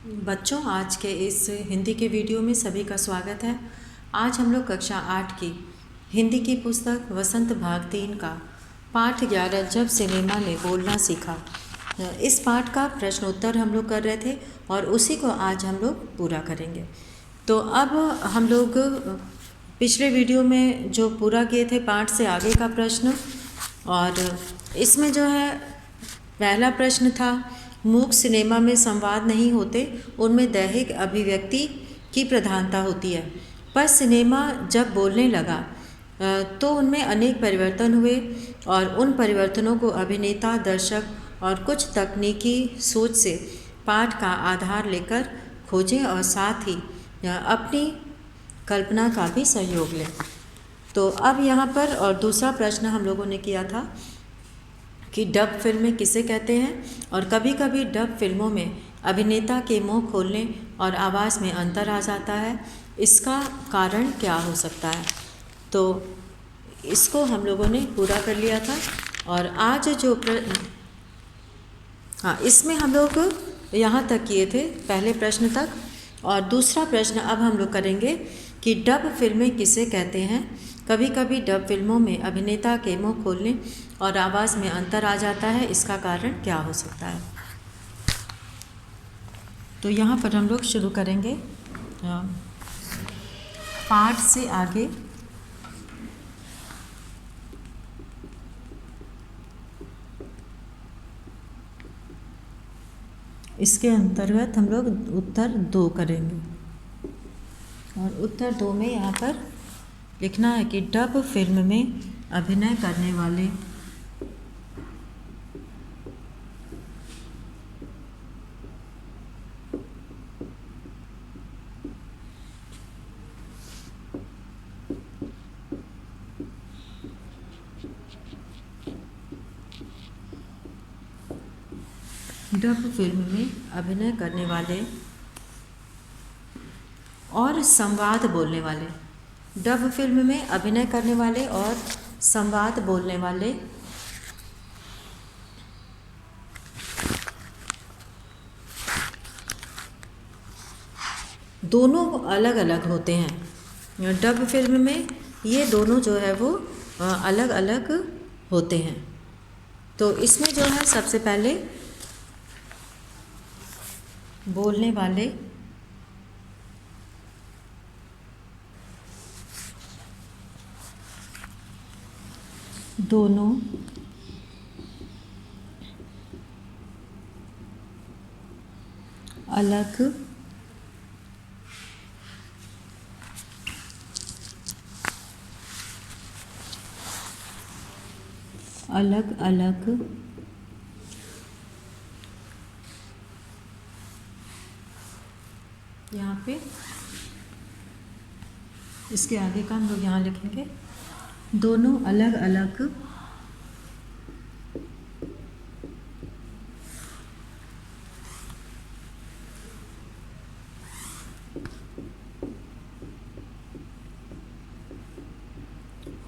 बच्चों, आज के इस हिंदी के वीडियो में सभी का स्वागत है। आज हम लोग कक्षा 8 की हिंदी की पुस्तक वसंत भाग 3 का पाठ 11 जब सिनेमा ने बोलना सीखा, इस पाठ का प्रश्न उत्तर हम लोग कर रहे थे और उसी को आज हम लोग पूरा करेंगे। तो अब हम लोग पिछले वीडियो में जो पूरा किए थे पाठ से आगे का प्रश्न, और इसमें जो है पहला प्रश्न था, मूक सिनेमा में संवाद नहीं होते, उनमें दैहिक अभिव्यक्ति की प्रधानता होती है। पर सिनेमा जब बोलने लगा तो उनमें अनेक परिवर्तन हुए और उन परिवर्तनों को अभिनेता, दर्शक और कुछ तकनीकी सोच से पाठ का आधार लेकर खोजें और साथ ही अपनी कल्पना का भी सहयोग लें। तो अब यहाँ पर और दूसरा प्रश्न हम लोगों ने किया था कि डब फिल्में किसे कहते हैं, और कभी कभी डब फिल्मों में अभिनेता के मुंह खोलने और आवाज़ में अंतर आ जाता है, इसका कारण क्या हो सकता है। तो इसको हम लोगों ने पूरा कर लिया था। और आज जो इसमें हम लोग यहाँ तक किए थे, पहले प्रश्न तक। और दूसरा प्रश्न अब हम लोग करेंगे कि डब फिल्में किसे कहते हैं। कभी कभी डब फिल्मों में अभिनेता के मुंह खोलने और आवाज़ में अंतर आ जाता है, इसका कारण क्या हो सकता है। तो यहाँ पर हम लोग शुरू करेंगे पाठ से आगे। इसके अंतर्गत हम लोग उत्तर 2 करेंगे, और उत्तर 2 में यहाँ पर लिखना है कि डब फिल्म में अभिनय करने वाले डब फिल्म में अभिनय करने वाले और संवाद बोलने वाले, डब फिल्म में अभिनय करने वाले और संवाद बोलने वाले दोनों अलग अलग होते हैं। डब फिल्म में ये दोनों जो है वो अलग अलग होते हैं। तो इसमें जो है सबसे पहले बोलने वाले दोनों अलग अलग अलग यहाँ पे इसके आगे का हम लोग यहाँ लिखेंगे, दोनों अलग अलग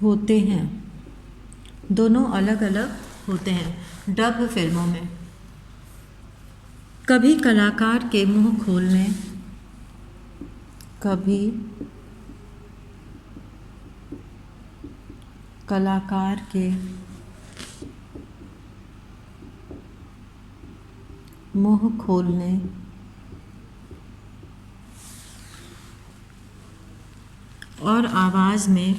होते हैं, दोनों अलग अलग होते हैं डब फिल्मों में। कभी कलाकार के मुंह खोलने, कभी कलाकार के मुंह खोलने और आवाज़ में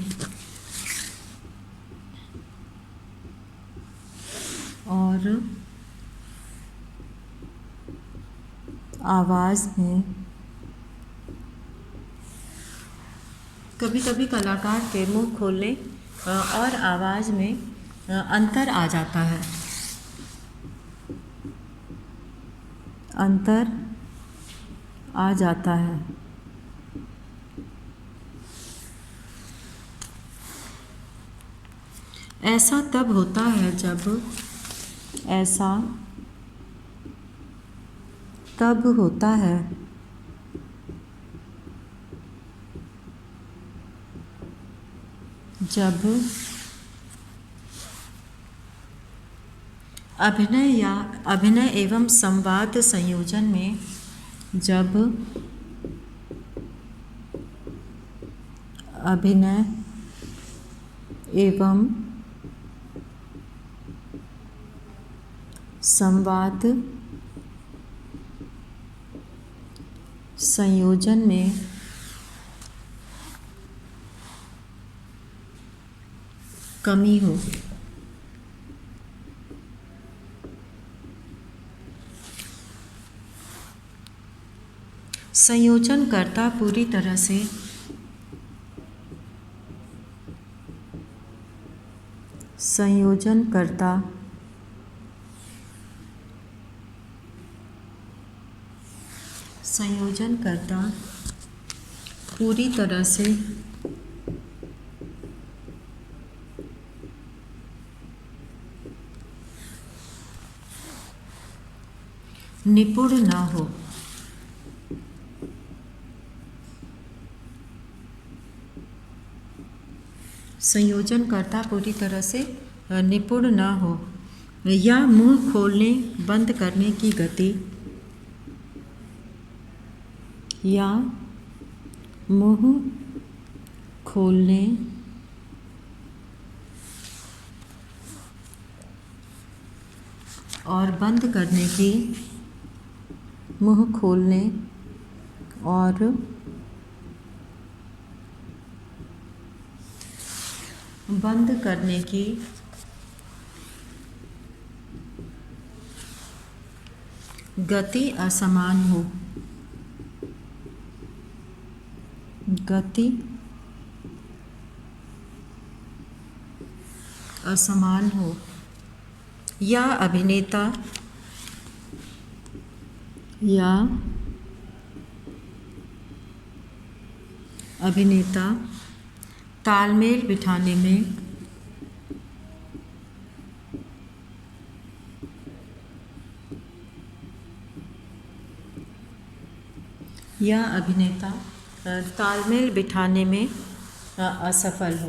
कभी कभी कलाकार के मुंह खोलने और आवाज़ में अंतर आ जाता है, अंतर आ जाता है। ऐसा तब होता है जब ऐसा तब होता है जब अभिनय एवं संवाद संयोजन में जब अभिनय एवं संवाद संयोजन में कमी हो। संयोजनकर्ता पूरी तरह से संयोजनकर्ता पूरी तरह से निपुण न हो। संयोजनकर्ता पूरी तरह से निपुण न हो या मुंह खोलने बंद करने की गति या मुंह खोलने और बंद करने की मुंह खोलने और बंद करने की गति असमान हो। गति असमान हो या अभिनेता तालमेल बिठाने में असफल हो।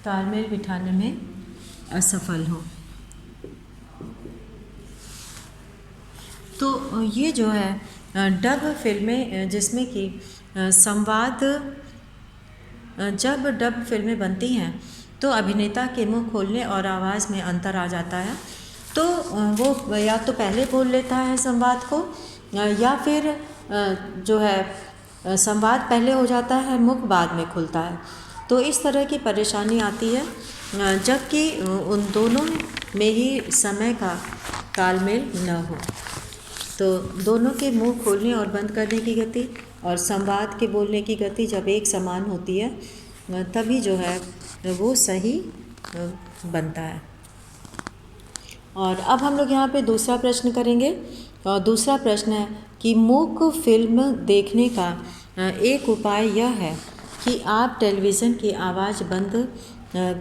तालमेल बिठाने में असफल हो। तो ये जो है डब फिल्में जिसमें कि संवाद, जब डब फिल्में बनती हैं तो अभिनेता के मुंह खोलने और आवाज़ में अंतर आ जाता है। तो वो या तो पहले बोल लेता है संवाद को या फिर जो है संवाद पहले हो जाता है, मुख बाद में खुलता है। तो इस तरह की परेशानी आती है जबकि उन दोनों में ही समय का तालमेल न हो। तो दोनों के मुंह खोलने और बंद करने की गति और संवाद के बोलने की गति जब एक समान होती है तभी जो है वो सही बनता है। और अब हम लोग यहाँ पे दूसरा प्रश्न करेंगे। और दूसरा प्रश्न है कि मूक फिल्म देखने का एक उपाय यह है कि आप टेलीविज़न की आवाज़ बंद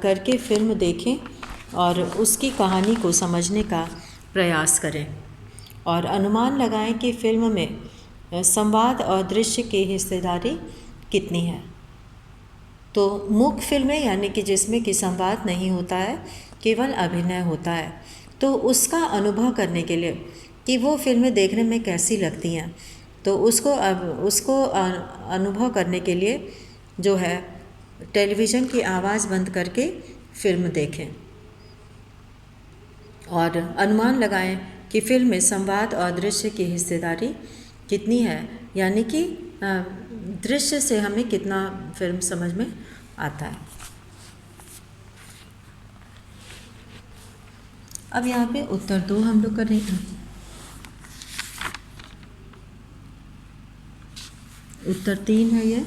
करके फिल्म देखें और उसकी कहानी को समझने का प्रयास करें और अनुमान लगाएं कि फिल्म में संवाद और दृश्य की हिस्सेदारी कितनी है। तो मूक फिल्में यानी कि जिसमें कि संवाद नहीं होता है, केवल अभिनय होता है, तो उसका अनुभव करने के लिए कि वो फिल्में देखने में कैसी लगती हैं, तो उसको अनुभव करने के लिए जो है टेलीविज़न की आवाज़ बंद करके फिल्म देखें और अनुमान लगाएं कि फिल्म में संवाद और दृश्य की हिस्सेदारी कितनी है, यानी कि दृश्य से हमें कितना फिल्म समझ में आता है। अब यहाँ पे उत्तर 2 हम लोग करेंगे। उत्तर 3 है ये।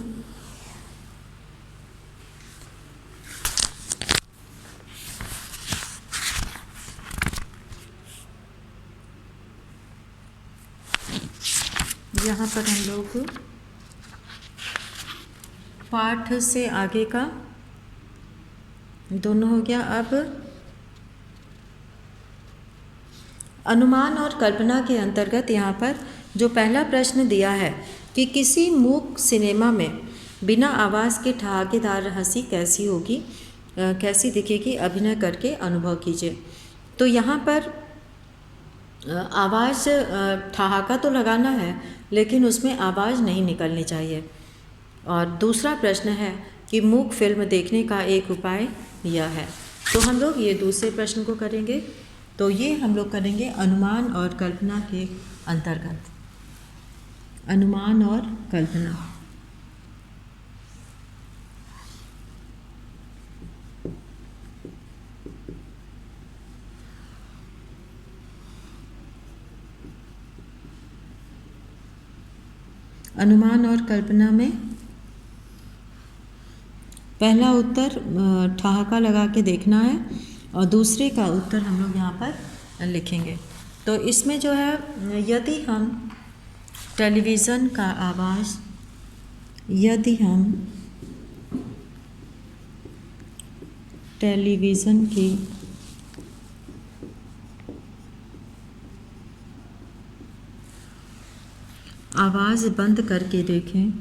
यहाँ पर हम लोग पाठ से आगे का दोनों हो गया। अब अनुमान और कल्पना के अंतर्गत यहाँ पर जो पहला प्रश्न दिया है कि किसी मूक सिनेमा में बिना आवाज़ के ठहाकेदार हंसी कैसी होगी, कैसी दिखेगी, अभिनय करके अनुभव कीजिए। तो यहाँ पर आवाज़ ठहाका तो लगाना है, लेकिन उसमें आवाज़ नहीं निकलनी चाहिए। और दूसरा प्रश्न है कि मूक फिल्म देखने का एक उपाय यह है। तो हम लोग ये दूसरे प्रश्न को करेंगे। तो ये हम लोग करेंगे अनुमान और कल्पना के अंतर्गत। अनुमान और कल्पना। अनुमान और कल्पना में पहला उत्तर ठहाका लगा के देखना है और दूसरे का उत्तर हम लोग यहाँ पर लिखेंगे। तो इसमें जो है, यदि हम टेलीविज़न का आवाज़, यदि हम टेलीविज़न की आवाज़ बंद करके देखें,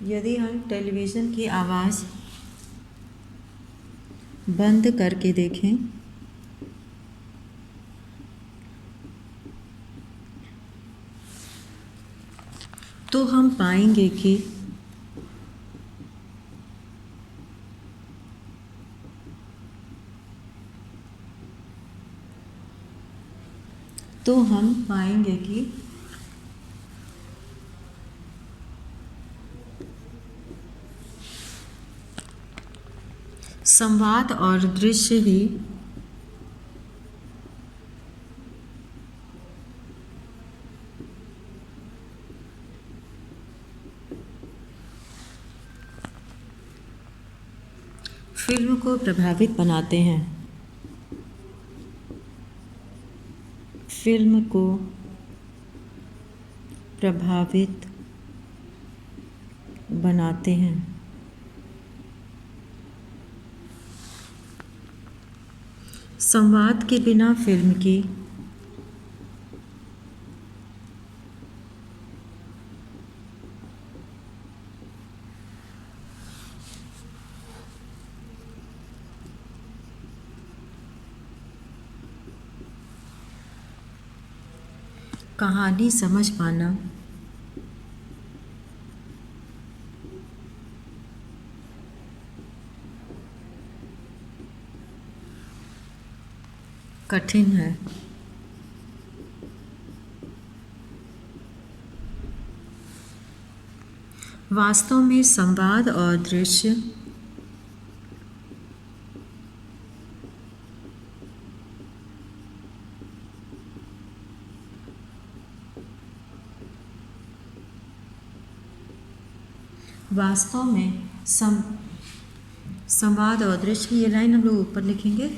यदि हम टेलीविज़न की आवाज़ बंद करके देखें तो हम पाएंगे कि संवाद और दृश्य ही फिल्म को प्रभावित बनाते हैं। फिल्म को प्रभावित बनाते हैं। संवाद के बिना फिल्म की कहानी समझ पाना कठिन है। वास्तव में संवाद और दृश्य वास्तव में संवाद और दृश्य, ये लाइन हम लोग ऊपर लिखेंगे।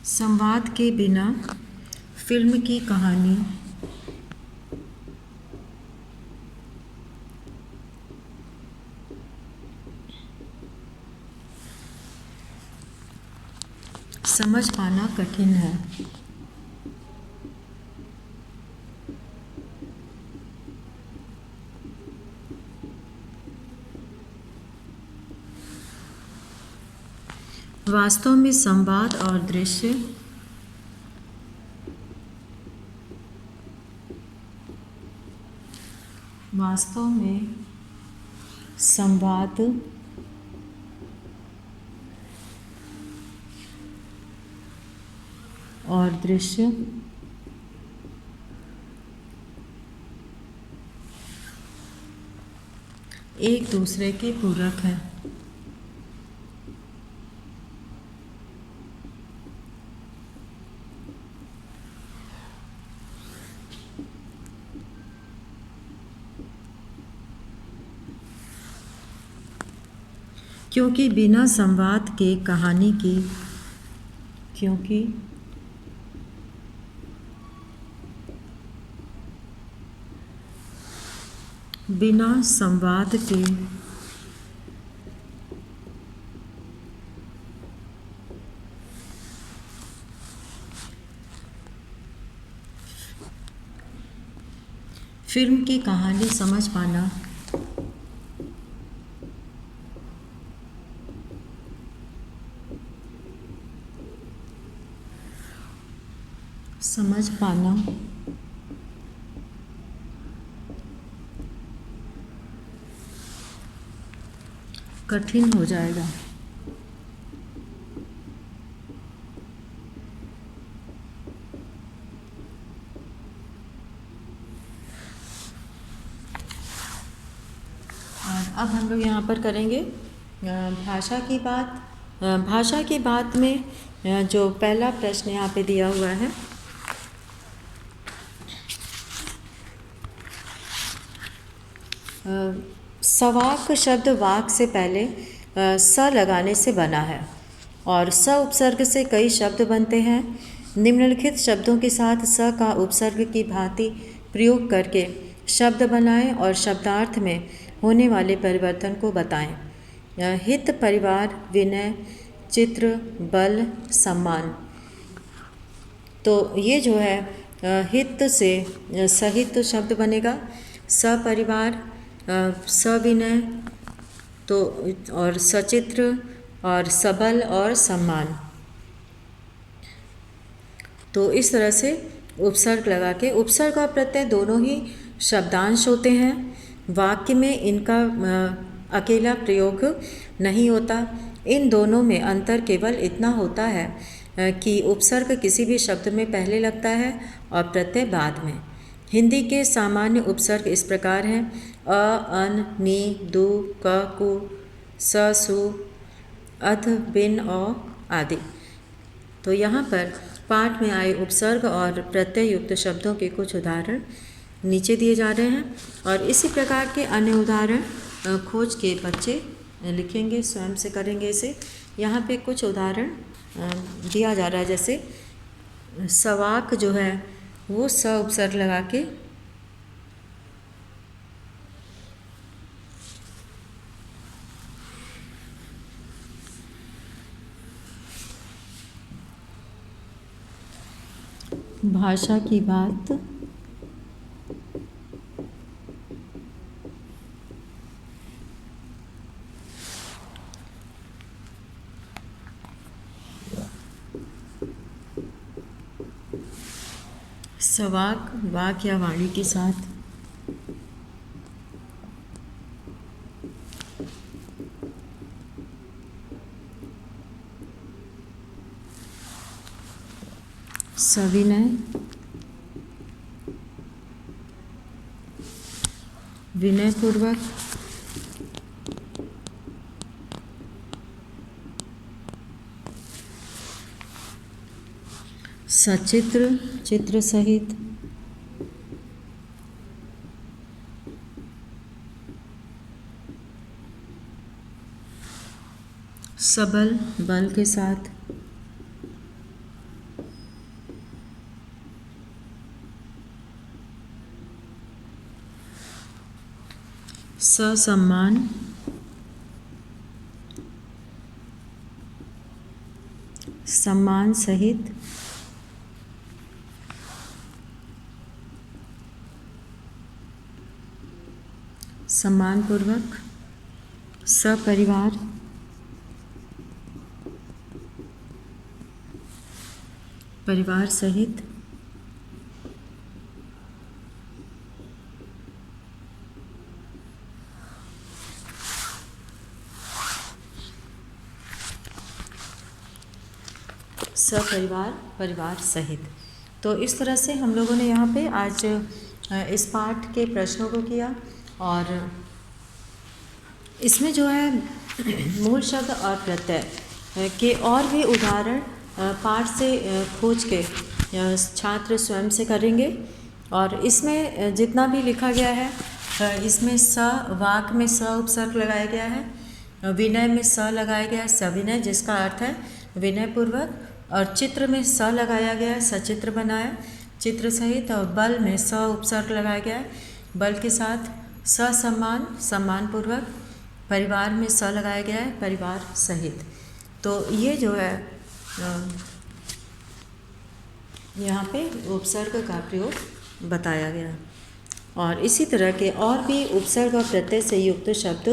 संवाद के बिना फिल्म की कहानी समझ पाना कठिन है। वास्तव में संवाद और दृश्य वास्तव में संवाद और दृश्य एक दूसरे के पूरक हैं। क्योंकि बिना संवाद के कहानी की बिना संवाद के फिल्म की कहानी समझ पाना कठिन हो जाएगा। और अब हम लोग यहाँ पर करेंगे भाषा की बात। भाषा की बात में जो पहला प्रश्न यहाँ पे दिया हुआ है, सवाक शब्द वाक से पहले स लगाने से बना है और स उपसर्ग से कई शब्द बनते हैं। निम्नलिखित शब्दों के साथ स का उपसर्ग की भांति प्रयोग करके शब्द बनाएं और शब्दार्थ में होने वाले परिवर्तन को बताएं। हित, परिवार, विनय, चित्र, बल, सम्मान। तो ये जो है हित से सहित शब्द बनेगा, सपरिवार, सविनय तो और सचित्र और सबल और सम्मान। तो इस तरह से उपसर्ग लगा के, उपसर्ग और प्रत्यय दोनों ही शब्दांश होते हैं। वाक्य में इनका अकेला प्रयोग नहीं होता। इन दोनों में अंतर केवल इतना होता है कि उपसर्ग किसी भी शब्द में पहले लगता है और प्रत्यय बाद में। हिंदी के सामान्य उपसर्ग इस प्रकार हैं: अ, अन, नि, दु, क, कु, स, सु, अध, बिन, औ आदि। तो यहाँ पर पाठ में आए उपसर्ग और प्रत्यय युक्त शब्दों के कुछ उदाहरण नीचे दिए जा रहे हैं और इसी प्रकार के अन्य उदाहरण खोज के बच्चे लिखेंगे, स्वयं से करेंगे इसे। यहाँ पे कुछ उदाहरण दिया जा रहा है, जैसे सवाक जो है वो स उपसर्ग लगा के भाषा की बात, सवाक वाक या वाणी के साथ सविनय, विनयपूर्वक, सचित्र चित्र सहित, सबल बल के साथ, ससम्मान, सम्मान सहित, सम्मानपूर्वक, सपरिवार, परिवार सहित, सपरिवार, परिवार सहित। तो इस तरह से हम लोगों ने यहाँ पे आज इस पाठ के प्रश्नों को किया और इसमें जो है मूल शब्द और प्रत्यय के और भी उदाहरण पाठ से खोज के छात्र स्वयं से करेंगे। और इसमें जितना भी लिखा गया है, इसमें स वाक में स उपसर्ग लगाया गया है, विनय में स लगाया गया है, सविनय जिसका अर्थ है विनयपूर्वक, और चित्र में स लगाया गया है, सचित्र बनाया चित्र सहित, और बल में स उपसर्ग लगाया गया है बल के साथ, ससम्मान, सम्मानपूर्वक। परिवार में स लगाया गया है, परिवार सहित। तो ये जो है यहाँ पे उपसर्ग का प्रयोग बताया गया। और इसी तरह के और भी उपसर्ग और प्रत्यय से युक्त शब्द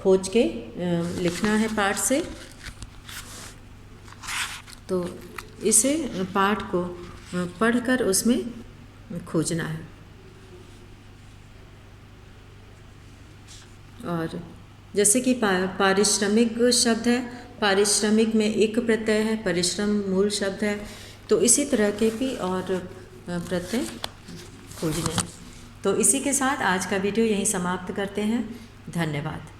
खोज के लिखना है पाठ से। तो इसे पाठ को पढ़कर उसमें खोजना है। और जैसे कि पारिश्रमिक शब्द है, पारिश्रमिक में एक प्रत्यय है, परिश्रम मूल शब्द है। तो इसी तरह के भी और प्रत्यय खोजने हैं। तो इसी के साथ आज का वीडियो यहीं समाप्त करते हैं। धन्यवाद।